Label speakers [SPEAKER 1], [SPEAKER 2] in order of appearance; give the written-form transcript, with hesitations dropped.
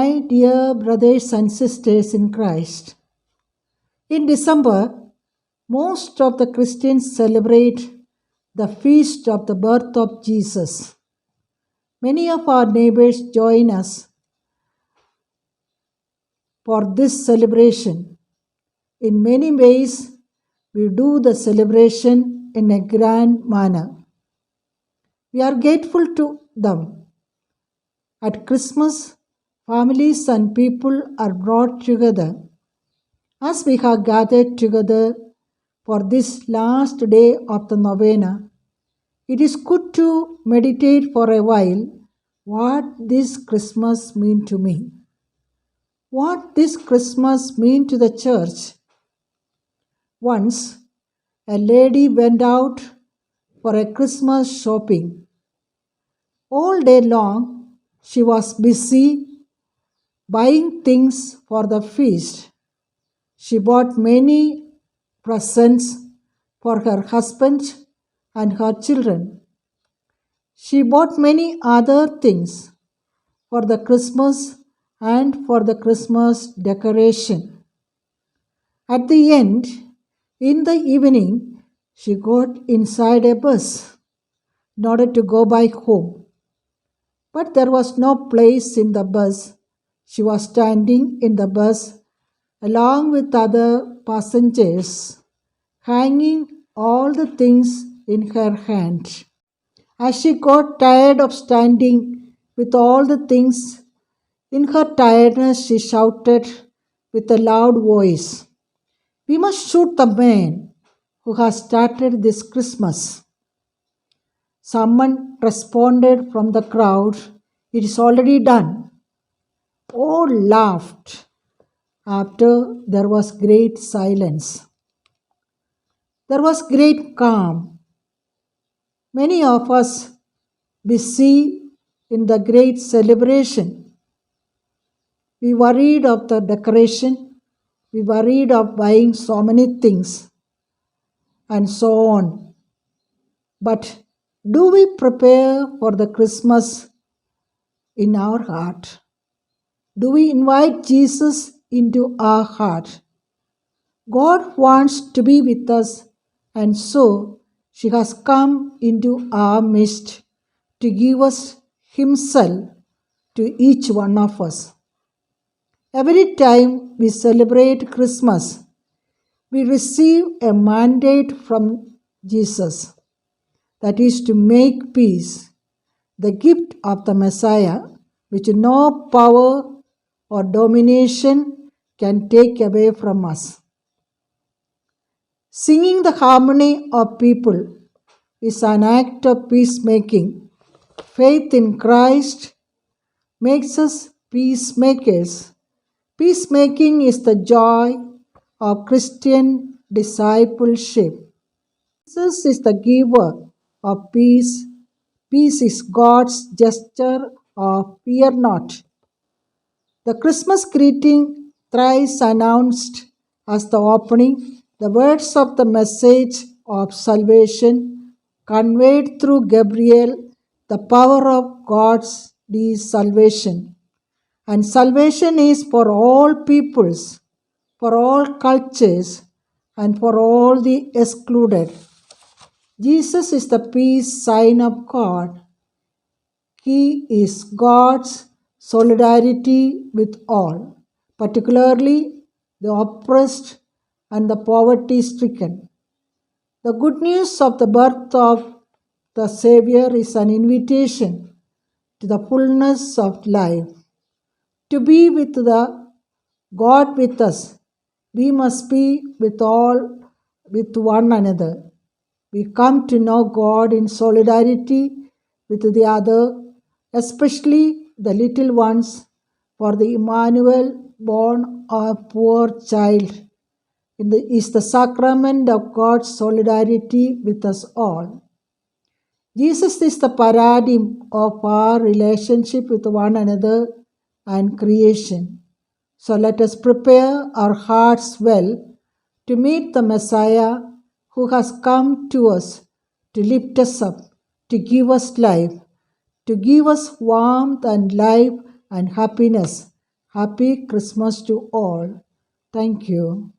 [SPEAKER 1] My dear brothers and sisters in Christ, in December, most of the Christians celebrate the feast of the birth of Jesus. Many of our neighbors join us for this celebration. In many ways, we do the celebration in a grand manner. We are grateful to them. At Christmas, families and people are brought together. As we have gathered together for this last day of the novena, it is good to meditate for a while what this Christmas means to me. What this Christmas means to the church. Once, a lady went out for a Christmas shopping. All day long, she was busy buying things for the feast. She bought many presents for her husband and her children. She bought many other things for the Christmas and for the Christmas decoration. At the end, in the evening, she got inside a bus in order to go back home. But there was no place in the bus. She was standing in the bus along with other passengers, hanging all the things in her hand. As she got tired of standing with all the things, in her tiredness she shouted with a loud voice, "We must shoot the man who has started this Christmas." Someone responded from the crowd, "It is already done." All laughed. After there was great silence. There was great calm. Many of us busy in the great celebration. We worried of the decoration. We worried of buying so many things and so on. But do we prepare for the Christmas in our heart? Do we invite Jesus into our heart? God wants to be with us, and so she has come into our midst to give us Himself to each one of us. Every time we celebrate Christmas, we receive a mandate from Jesus, that is to make peace, the gift of the Messiah, which no power or domination can take away from us. Singing the harmony of people is an act of peacemaking. Faith in Christ makes us peacemakers. Peacemaking is the joy of Christian discipleship. Jesus is the giver of peace. Peace is God's gesture of fear not. The Christmas greeting thrice announced as the opening, the words of the message of salvation conveyed through Gabriel, the power of God's salvation. And salvation is for all peoples, for all cultures, and for all the excluded. Jesus is the peace sign of God. He is God's solidarity with all, particularly the oppressed and the poverty-stricken. The good news of the birth of the Savior is an invitation to the fullness of life. To be with the God with us, we must be with one another. We come to know God in solidarity with the other, especially the little ones, for the Emmanuel, born a poor child, is the sacrament of God's solidarity with us all. Jesus is the paradigm of our relationship with one another and creation. So let us prepare our hearts well to meet the Messiah who has come to us to lift us up, to give us life, to give us warmth and life and happiness Happy Christmas to all. Thank you.